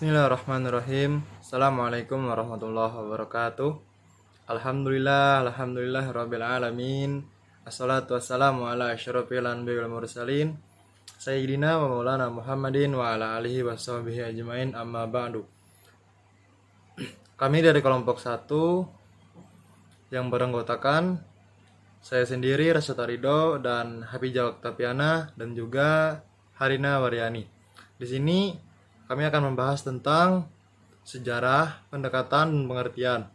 Bismillahirrahmanirrahim. Assalamualaikum warahmatullahi wabarakatuh. Alhamdulillah rabbil alamin. Assalatu wassalamu ala asyrafil anbiya'i wal mursalin Sayyidina wa maulana Muhammadin wa ala alihi washabihi ajmain, amma ba'du. Kami dari kelompok 1 yang beranggotakan saya sendiri, Rasyad Arido, dan Hafizah Oktaviana, dan juga Harina Waryani. Di sini kami akan membahas tentang sejarah, pendekatan, dan pengertian,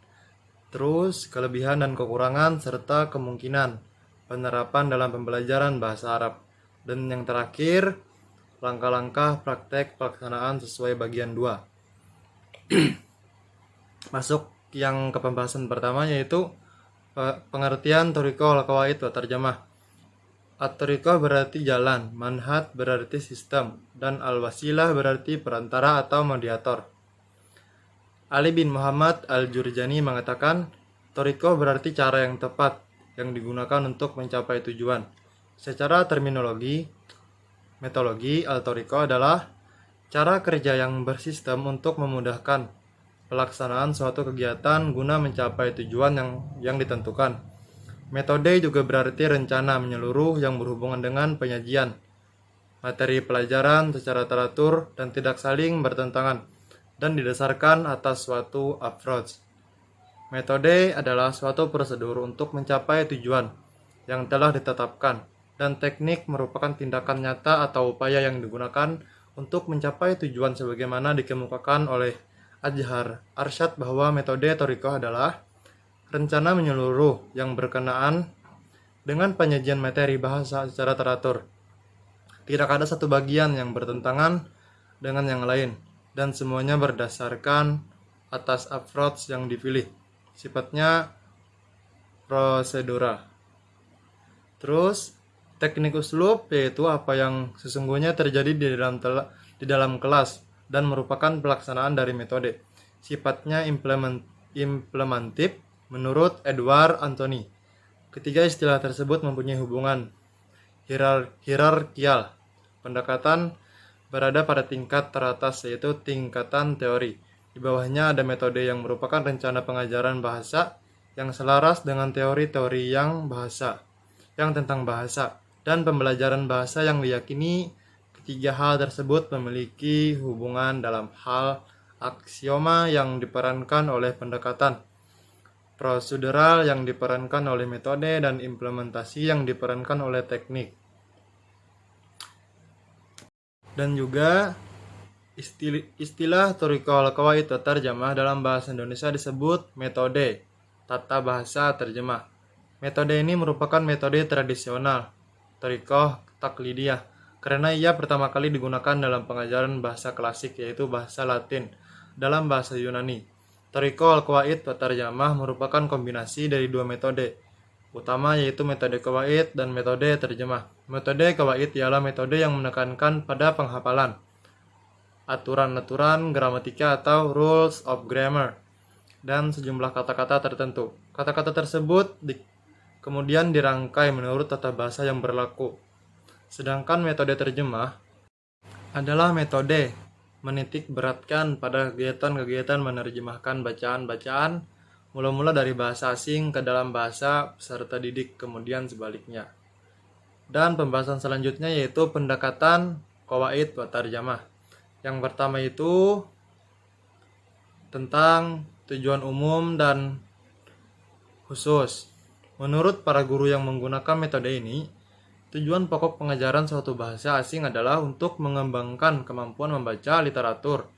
terus kelebihan dan kekurangan, serta kemungkinan penerapan dalam pembelajaran bahasa Arab. Dan yang terakhir, langkah-langkah praktek pelaksanaan sesuai bagian 2. Masuk yang ke pembahasan pertama, yaitu pengertian thoriqah al-qawaid wa tarjamah. At-thoriqah berarti jalan, manhaj berarti sistem, dan al-wasilah berarti perantara atau mediator. Ali bin Muhammad al-Jurjani mengatakan, thoriqah berarti cara yang tepat yang digunakan untuk mencapai tujuan. Secara terminologi, metodologi, al-thoriqah adalah cara kerja yang bersistem untuk memudahkan pelaksanaan suatu kegiatan guna mencapai tujuan yang ditentukan. Metode juga berarti rencana menyeluruh yang berhubungan dengan penyajian materi pelajaran secara teratur dan tidak saling bertentangan, dan didasarkan atas suatu approach. Metode adalah suatu prosedur untuk mencapai tujuan yang telah ditetapkan, dan teknik merupakan tindakan nyata atau upaya yang digunakan untuk mencapai tujuan sebagaimana dikemukakan oleh Azhar Arsyad bahwa metode thoriqah adalah rencana menyeluruh yang berkenaan dengan penyajian materi bahasa secara teratur. Tidak ada satu bagian yang bertentangan dengan yang lain, dan semuanya berdasarkan atas approach yang dipilih. Sifatnya prosedural. Terus, teknik uslub yaitu apa yang sesungguhnya terjadi di dalam kelas dan merupakan pelaksanaan dari metode. Sifatnya implementatif menurut Edward Anthony. Ketiga istilah tersebut mempunyai hubungan hierarkial. Pendekatan berada pada tingkat teratas, yaitu tingkatan teori. Di bawahnya ada metode yang merupakan rencana pengajaran bahasa yang selaras dengan teori-teori yang tentang bahasa, dan pembelajaran bahasa yang diyakini ketiga hal tersebut memiliki hubungan dalam hal aksioma yang diperankan oleh pendekatan, prosedural yang diperankan oleh metode, dan implementasi yang diperankan oleh teknik. Dan juga istilah thoriqah al-qawaid wa tarjamah dalam bahasa Indonesia disebut metode tata bahasa terjemah. Metode ini merupakan metode tradisional thoriqah taklidiyah karena ia pertama kali digunakan dalam pengajaran bahasa klasik, yaitu bahasa Latin dalam bahasa Yunani. Thoriqah al-qawaid wa tarjamah merupakan kombinasi dari dua metode utama, yaitu metode qawaid dan metode terjemah. Metode qawaid ialah metode yang menekankan pada penghafalan aturan-aturan gramatika atau rules of grammar dan sejumlah kata-kata tertentu. Kata-kata tersebut kemudian dirangkai menurut tata bahasa yang berlaku. Sedangkan metode terjemah adalah metode menitik beratkan pada kegiatan-kegiatan menerjemahkan bacaan-bacaan mula-mula dari bahasa asing ke dalam bahasa peserta didik, kemudian sebaliknya. Dan pembahasan selanjutnya yaitu pendekatan qawaid wa tarjamah. Yang pertama itu tentang tujuan umum dan khusus. Menurut para guru yang menggunakan metode ini, tujuan pokok pengajaran suatu bahasa asing adalah untuk mengembangkan kemampuan membaca literatur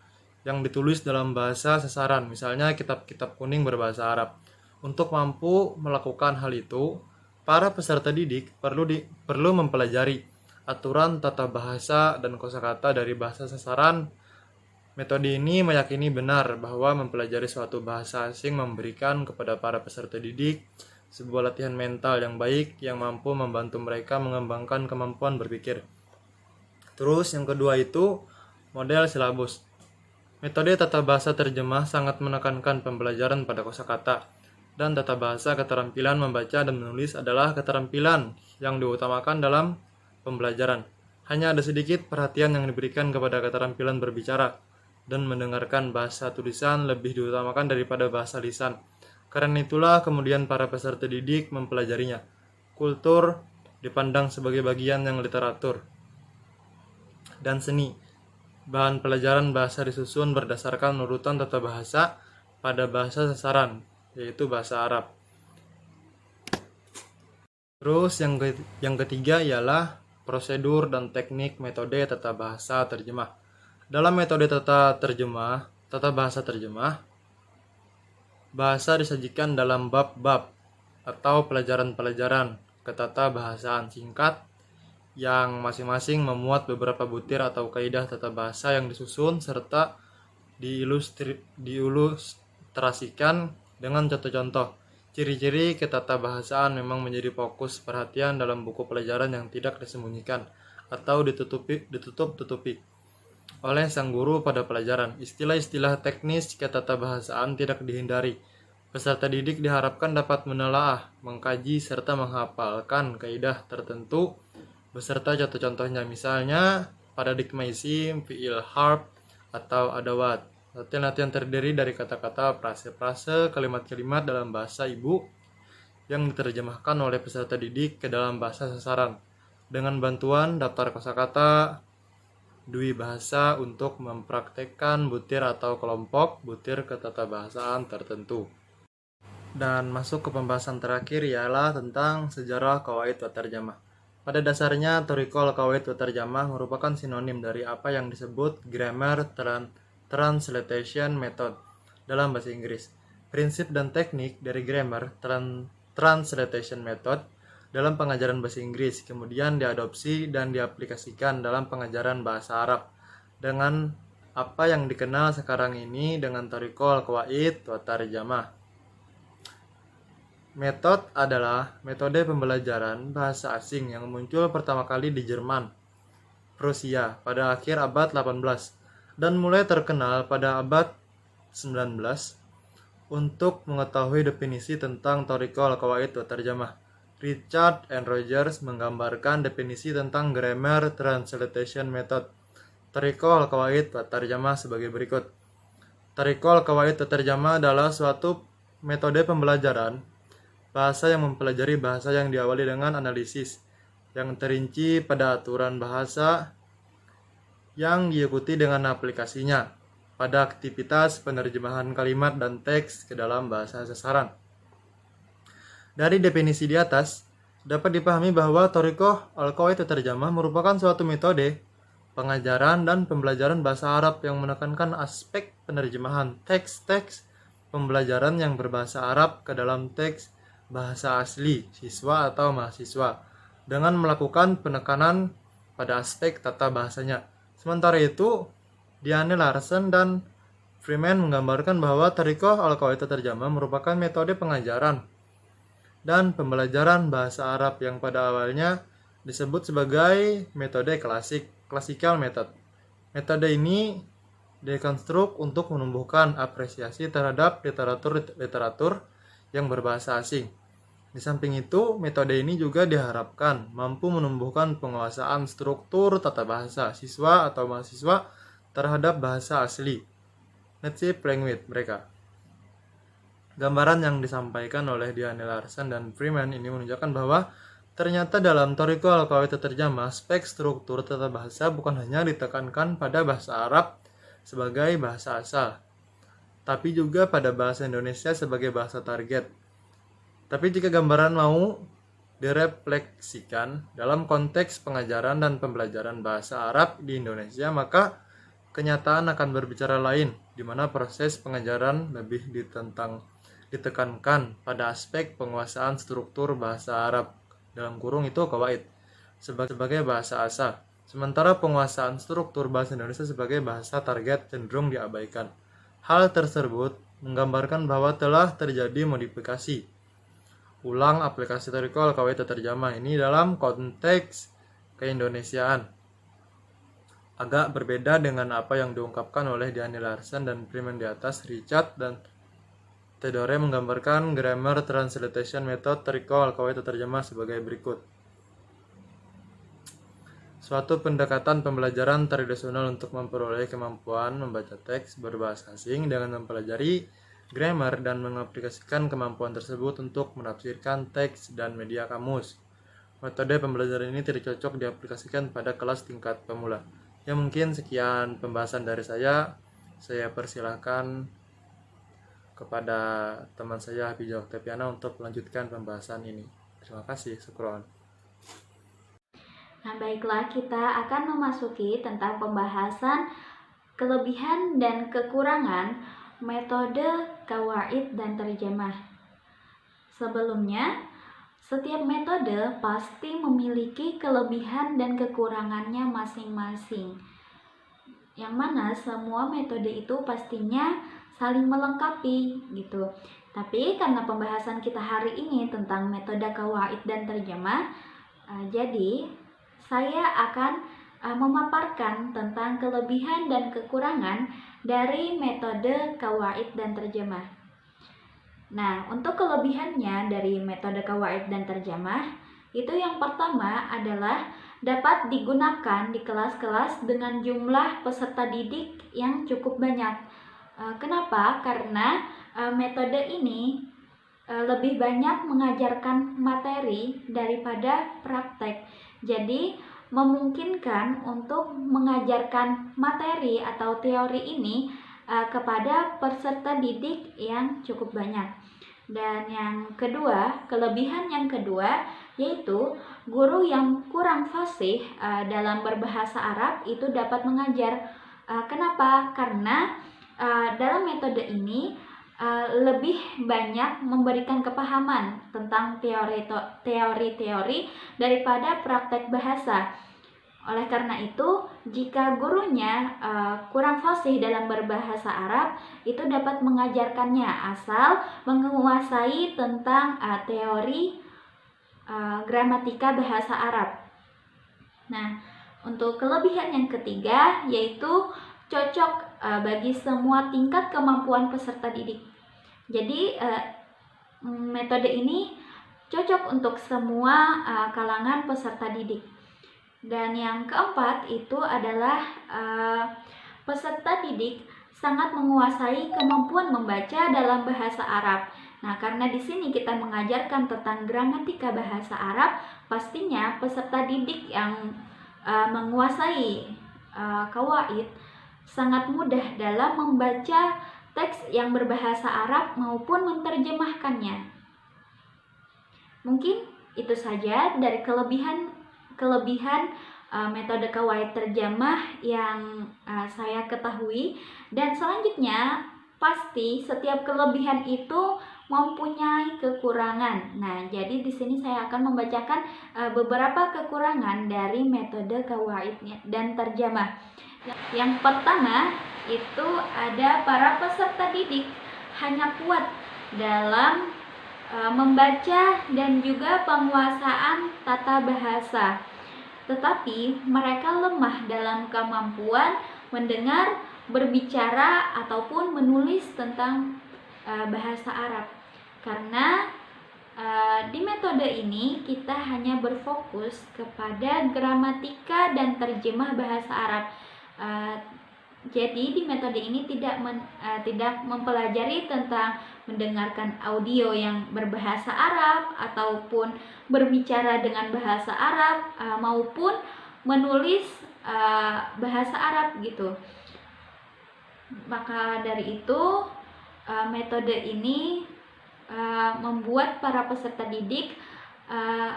yang ditulis dalam bahasa sasaran, misalnya kitab-kitab kuning berbahasa Arab. Untuk mampu melakukan hal itu, para peserta didik perlu mempelajari aturan tata bahasa dan kosakata dari bahasa sasaran. Metode ini meyakini benar bahwa mempelajari suatu bahasa asing memberikan kepada para peserta didik sebuah latihan mental yang baik yang mampu membantu mereka mengembangkan kemampuan berpikir. Terus yang kedua itu model silabus. Metode tata bahasa terjemah sangat menekankan pembelajaran pada kosakata, dan tata bahasa keterampilan membaca dan menulis adalah keterampilan yang diutamakan dalam pembelajaran. Hanya ada sedikit perhatian yang diberikan kepada keterampilan berbicara. dan mendengarkan bahasa tulisan lebih diutamakan daripada bahasa lisan. Karena itulah kemudian para peserta didik mempelajarinya. Kultur dipandang sebagai bagian yang literatur dan seni. Bahan pelajaran bahasa disusun berdasarkan urutan tata bahasa pada bahasa sasaran, yaitu bahasa Arab. Terus yang ketiga ialah prosedur dan teknik metode tata bahasa terjemah. Dalam metode tata bahasa terjemah, bahasa disajikan dalam bab-bab atau pelajaran-pelajaran ketata bahasaan singkat yang masing-masing memuat beberapa butir atau kaidah tata bahasa yang disusun serta diilustrasikan dengan contoh-contoh. Ciri-ciri ketatabahasaan memang menjadi fokus perhatian dalam buku pelajaran yang tidak disembunyikan atau ditutup-tutupi oleh sang guru pada pelajaran. Istilah-istilah teknis ketatabahasaan tidak dihindari. Peserta didik diharapkan dapat menelaah, mengkaji, serta menghafalkan kaidah tertentu beserta contoh-contohnya, misalnya paradigma isim, fiil harf, atau adawat. Latihan-latihan terdiri dari kata-kata, frase-frase, kalimat-kalimat dalam bahasa ibu yang diterjemahkan oleh peserta didik ke dalam bahasa sasaran dengan bantuan daftar kosakata dwi bahasa untuk mempraktekkan butir atau kelompok butir ketatabahasaan tertentu. Dan masuk ke pembahasan terakhir ialah tentang sejarah qawaid wa tarjamah. Pada dasarnya, thoriqah qawaid wa tarjamah merupakan sinonim dari apa yang disebut grammar translation method dalam bahasa Inggris. Prinsip dan teknik dari grammar translation method dalam pengajaran bahasa Inggris kemudian diadopsi dan diaplikasikan dalam pengajaran bahasa Arab dengan apa yang dikenal sekarang ini dengan thoriqah qawaid wa tarjamah. Metode adalah metode pembelajaran bahasa asing yang muncul pertama kali di Jerman, Prusia pada akhir abad 18 dan mulai terkenal pada abad 19. Untuk mengetahui definisi tentang thoriqah qawaid wa tarjamah, Richard and Rogers menggambarkan definisi tentang grammar translation method thoriqah qawaid wa tarjamah sebagai berikut. Thoriqah qawaid wa tarjamah adalah suatu metode pembelajaran bahasa yang mempelajari bahasa yang diawali dengan analisis yang terinci pada aturan bahasa yang diikuti dengan aplikasinya pada aktivitas penerjemahan kalimat dan teks ke dalam bahasa sasaran. Dari definisi di atas, dapat dipahami bahwa thoriqah al-qawaid tarjamah merupakan suatu metode pengajaran dan pembelajaran bahasa Arab yang menekankan aspek penerjemahan teks-teks pembelajaran yang berbahasa Arab ke dalam teks bahasa asli siswa atau mahasiswa dengan melakukan penekanan pada aspek tata bahasanya. Sementara itu, Diane Larsen dan Freeman menggambarkan bahwa thoriqah al-qawaid tarjamah merupakan metode pengajaran dan pembelajaran bahasa Arab yang pada awalnya disebut sebagai metode classical method. Metode ini dekonstruk untuk menumbuhkan apresiasi terhadap literatur yang berbahasa asing. Di samping itu, metode ini juga diharapkan mampu menumbuhkan penguasaan struktur tata bahasa siswa atau mahasiswa terhadap bahasa asli native language mereka. Gambaran yang disampaikan oleh Diane Larsen dan Freeman ini menunjukkan bahwa ternyata dalam thoriqah al-qawaid tarjamah, aspek struktur tata bahasa bukan hanya ditekankan pada bahasa Arab sebagai bahasa asal, tapi juga pada bahasa Indonesia sebagai bahasa target. Tapi jika gambaran mau direfleksikan dalam konteks pengajaran dan pembelajaran bahasa Arab di Indonesia, maka kenyataan akan berbicara lain, di mana proses pengajaran lebih ditekankan pada aspek penguasaan struktur bahasa Arab dalam kurung itu qawaid sebagai bahasa asal, sementara penguasaan struktur bahasa Indonesia sebagai bahasa target cenderung diabaikan. Hal tersebut menggambarkan bahwa telah terjadi modifikasi ulang aplikasi thoriqah al-qawaid tarjamah ini dalam konteks keindonesiaan. Agak berbeda dengan apa yang diungkapkan oleh Diane Larsen dan Freeman di atas. Richard dan Theodore menggambarkan grammar translation method thoriqah al-qawaid tarjamah sebagai berikut. suatu pendekatan pembelajaran tradisional untuk memperoleh kemampuan membaca teks berbahasa asing dengan mempelajari grammar dan mengaplikasikan kemampuan tersebut untuk menafsirkan teks dan media kamus. Metode pembelajaran ini tidak cocok diaplikasikan pada kelas tingkat pemula. Ya, mungkin sekian pembahasan dari saya. Saya persilahkan kepada teman saya Habijah Oktaviana untuk melanjutkan pembahasan ini. Terima kasih, syukron. Nah, baiklah, kita akan memasuki tentang pembahasan kelebihan dan kekurangan metode qawaid dan terjemah. Sebelumnya, setiap metode pasti memiliki kelebihan dan kekurangannya masing-masing. Yang mana semua metode itu pastinya saling melengkapi gitu. Tapi karena pembahasan kita hari ini tentang metode qawaid dan terjemah, jadi saya akan memaparkan tentang kelebihan dan kekurangan dari metode qawaid dan terjemah. Nah, untuk kelebihannya dari metode qawaid dan terjemah, itu yang pertama adalah dapat digunakan di kelas-kelas dengan jumlah peserta didik yang cukup banyak. Kenapa? Karena metode ini lebih banyak mengajarkan materi daripada praktek. Jadi memungkinkan untuk mengajarkan materi atau teori ini kepada peserta didik yang cukup banyak. Dan yang kedua, kelebihan yang kedua yaitu guru yang kurang fasih dalam berbahasa Arab itu dapat mengajar. Kenapa? Karena dalam metode ini lebih banyak memberikan kepahaman tentang teori-teori daripada praktek bahasa. Oleh karena itu, jika gurunya kurang fasih dalam berbahasa Arab, itu dapat mengajarkannya asal menguasai tentang teori gramatika bahasa Arab. Nah, untuk kelebihan yang ketiga yaitu cocok bagi semua tingkat kemampuan peserta didik. Jadi metode ini cocok untuk semua kalangan peserta didik. Dan yang keempat itu adalah peserta didik sangat menguasai kemampuan membaca dalam bahasa Arab. Nah, karena di sini kita mengajarkan tentang gramatika bahasa Arab, pastinya peserta didik yang menguasai qawaid sangat mudah dalam membaca teks yang berbahasa Arab maupun menerjemahkannya. Mungkin itu saja dari kelebihan metode qawaid terjemah yang saya ketahui. Dan selanjutnya pasti setiap kelebihan itu mempunyai kekurangan. Nah, jadi di sini saya akan membacakan beberapa kekurangan dari metode qawaid dan terjemah. Yang pertama itu ada para peserta didik hanya kuat dalam membaca dan juga penguasaan tata bahasa, tetapi mereka lemah dalam kemampuan mendengar, berbicara ataupun menulis tentang bahasa Arab. Karena di metode ini kita hanya berfokus kepada gramatika dan terjemah bahasa Arab. Jadi di metode ini tidak mempelajari tentang mendengarkan audio yang berbahasa Arab ataupun berbicara dengan bahasa Arab maupun menulis bahasa Arab gitu. Maka dari itu metode ini membuat para peserta didik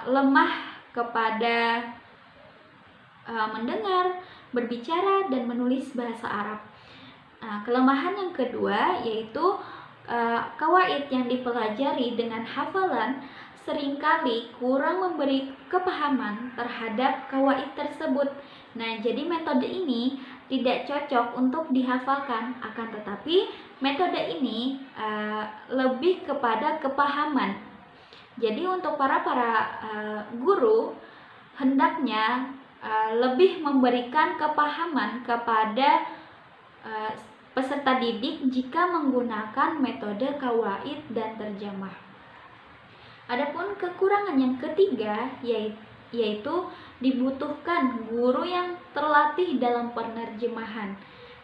lemah kepada mendengar, berbicara, dan menulis bahasa Arab. Kelemahan yang kedua yaitu qawaid yang dipelajari dengan hafalan seringkali kurang memberi kepahaman terhadap qawaid tersebut. Nah, jadi metode ini tidak cocok untuk dihafalkan, akan tetapi metode ini lebih kepada kepahaman. Jadi untuk para guru hendaknya lebih memberikan kepahaman kepada peserta didik jika menggunakan metode qawaid dan terjemah. Adapun kekurangan yang ketiga yaitu dibutuhkan guru yang terlatih dalam penerjemahan.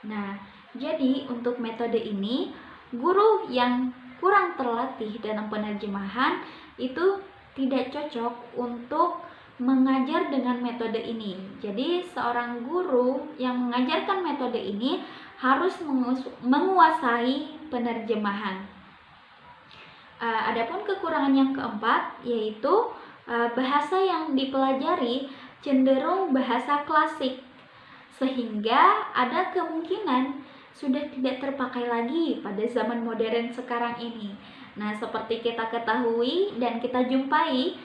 Nah, jadi untuk metode ini, guru yang kurang terlatih dalam penerjemahan itu tidak cocok untuk mengajar dengan metode ini. Jadi, seorang guru yang mengajarkan metode ini harus menguasai penerjemahan. Adapun kekurangan yang keempat yaitu bahasa yang dipelajari cenderung bahasa klasik, sehingga ada kemungkinan sudah tidak terpakai lagi pada zaman modern sekarang ini. Nah, seperti kita ketahui dan kita jumpai,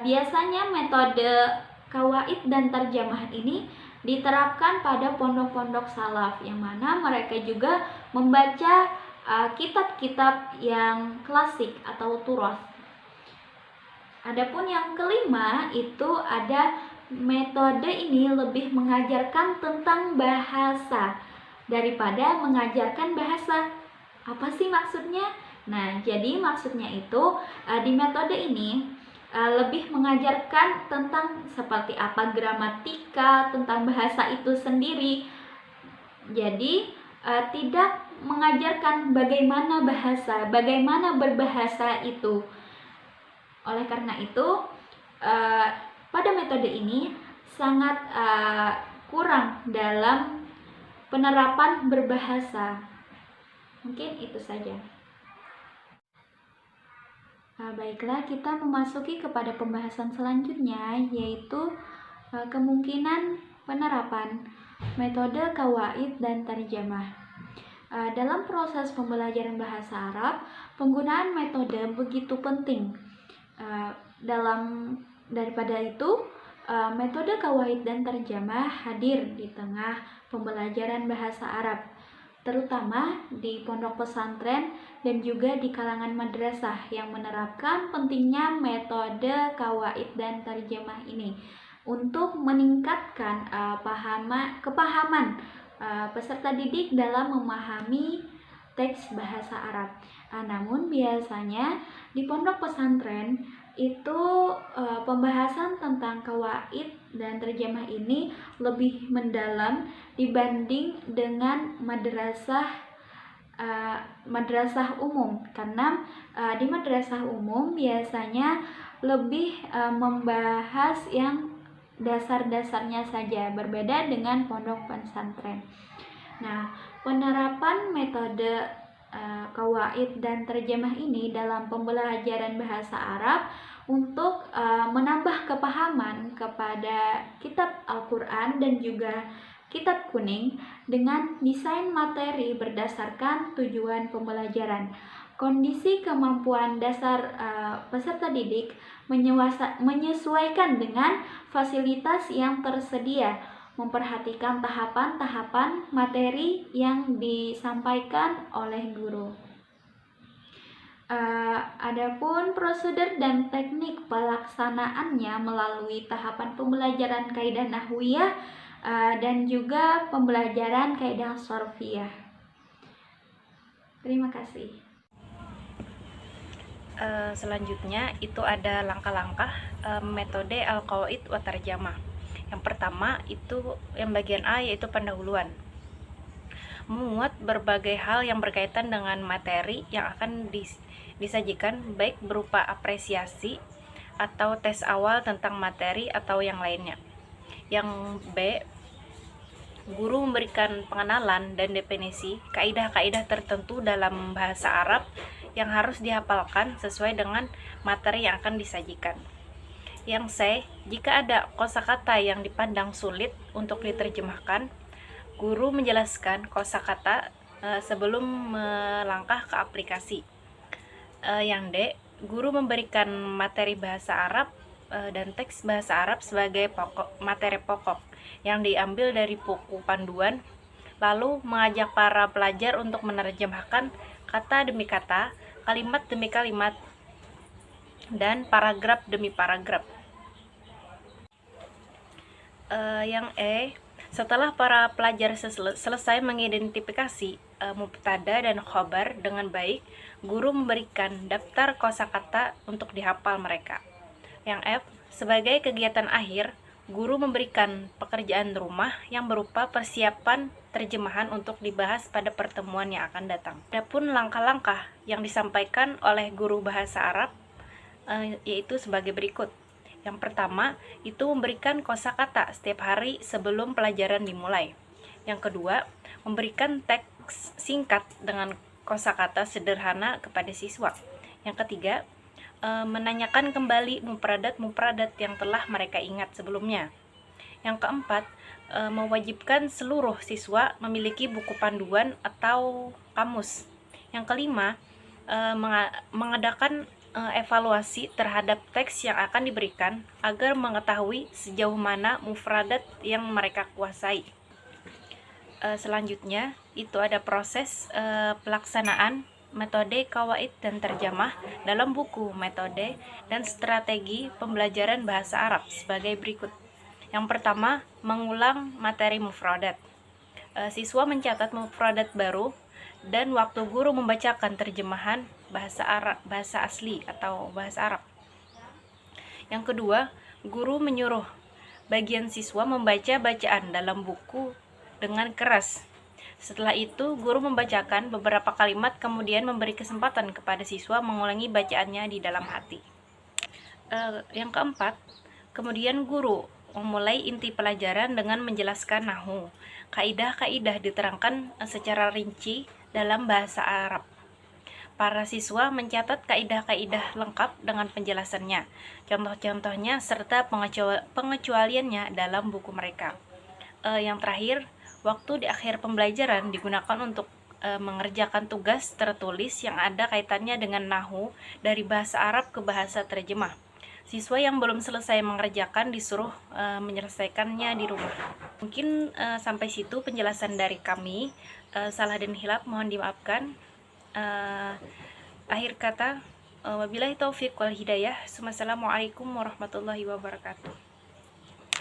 biasanya metode kawaid dan terjemahan ini diterapkan pada pondok-pondok salaf, yang mana mereka juga membaca kitab-kitab yang klasik atau turas. Adapun yang kelima itu ada metode ini lebih mengajarkan tentang bahasa daripada mengajarkan bahasa. Apa sih maksudnya? Nah, jadi maksudnya itu di metode ini lebih mengajarkan tentang seperti apa gramatika, tentang bahasa itu sendiri. Jadi tidak mengajarkan bagaimana bahasa, bagaimana berbahasa itu. Oleh karena itu, pada metode ini sangat kurang dalam penerapan berbahasa. Mungkin itu saja. Baiklah, kita memasuki kepada pembahasan selanjutnya, yaitu kemungkinan penerapan metode kawaid dan terjemah. Dalam proses pembelajaran bahasa Arab, penggunaan metode begitu penting. Daripada itu, metode kawaid dan terjemah hadir di tengah pembelajaran bahasa Arab, terutama di pondok pesantren dan juga di kalangan madrasah yang menerapkan pentingnya metode kawaid dan terjemah ini untuk meningkatkan kepahaman peserta didik dalam memahami teks bahasa Arab. Namun biasanya di pondok pesantren itu pembahasan tentang kawaid dan terjemah ini lebih mendalam dibanding dengan madrasah umum, karena di madrasah umum biasanya lebih membahas yang dasar-dasarnya saja, berbeda dengan pondok pesantren. Nah, penerapan metode kawaid dan terjemah ini dalam pembelajaran bahasa Arab untuk menambah kepahaman kepada kitab Al-Quran dan juga kitab kuning dengan desain materi berdasarkan tujuan pembelajaran. Kondisi kemampuan dasar peserta didik menyesuaikan dengan fasilitas yang tersedia, memperhatikan tahapan-tahapan materi yang disampaikan oleh guru. Adapun prosedur dan teknik pelaksanaannya melalui tahapan pembelajaran kaidah nahwiyah dan juga pembelajaran kaidah sorfiyah. Terima kasih. Selanjutnya itu ada langkah-langkah metode al-qawaid wa tarjamah. Yang pertama itu yang bagian A, yaitu pendahuluan. Memuat berbagai hal yang berkaitan dengan materi yang akan disajikan, baik berupa apresiasi atau tes awal tentang materi atau yang lainnya. Yang B, guru memberikan pengenalan dan definisi kaidah-kaidah tertentu dalam bahasa Arab yang harus dihafalkan sesuai dengan materi yang akan disajikan. Yang C, jika ada kosakata yang dipandang sulit untuk diterjemahkan, guru menjelaskan kosakata sebelum melangkah ke aplikasi. Yang D, guru memberikan materi bahasa Arab dan teks bahasa Arab sebagai materi pokok yang diambil dari buku panduan, lalu mengajak para pelajar untuk menerjemahkan kata demi kata, kalimat demi kalimat, dan paragraf demi paragraf. Yang E, setelah para pelajar selesai mengidentifikasi mubtada dan khobar dengan baik, guru memberikan daftar kosakata untuk dihafal mereka. Yang F, Sebagai kegiatan akhir, guru memberikan pekerjaan rumah yang berupa persiapan terjemahan untuk dibahas pada pertemuan yang akan datang. Adapun langkah-langkah yang disampaikan oleh guru bahasa Arab yaitu sebagai berikut. Yang pertama, itu memberikan kosakata setiap hari sebelum pelajaran dimulai. Yang kedua, memberikan teks singkat dengan kosakata sederhana kepada siswa. Yang ketiga, menanyakan kembali mufradat-mufradat yang telah mereka ingat sebelumnya. Yang keempat, mewajibkan seluruh siswa memiliki buku panduan atau kamus. Yang kelima, mengadakan evaluasi terhadap teks yang akan diberikan agar mengetahui sejauh mana mufradat yang mereka kuasai. Selanjutnya, itu ada proses pelaksanaan metode kawaid dan terjemah dalam buku metode dan strategi pembelajaran bahasa Arab sebagai berikut. Yang pertama, mengulang materi mufradat. Siswa mencatat mufradat baru dan waktu guru membacakan terjemahan bahasa asli atau bahasa Arab. Yang kedua, guru menyuruh bagian siswa membaca bacaan dalam buku dengan keras. Setelah itu, guru membacakan beberapa kalimat kemudian memberi kesempatan kepada siswa mengulangi bacaannya di dalam hati. Yang keempat, kemudian guru memulai inti pelajaran dengan menjelaskan nahwu. Kaidah-kaidah diterangkan secara rinci dalam bahasa Arab. Para siswa mencatat kaidah-kaidah lengkap dengan penjelasannya, contoh-contohnya serta pengecualiannya dalam buku mereka. Yang terakhir, waktu di akhir pembelajaran digunakan untuk mengerjakan tugas tertulis yang ada kaitannya dengan nahwu dari bahasa Arab ke bahasa terjemah. Siswa yang belum selesai mengerjakan disuruh menyelesaikannya di rumah. Mungkin sampai situ penjelasan dari kami. Salah dan hilaf mohon dimaafkan. Akhir kata, wabillahi taufiq wal hidayah. Assalamualaikum warahmatullahi wabarakatuh.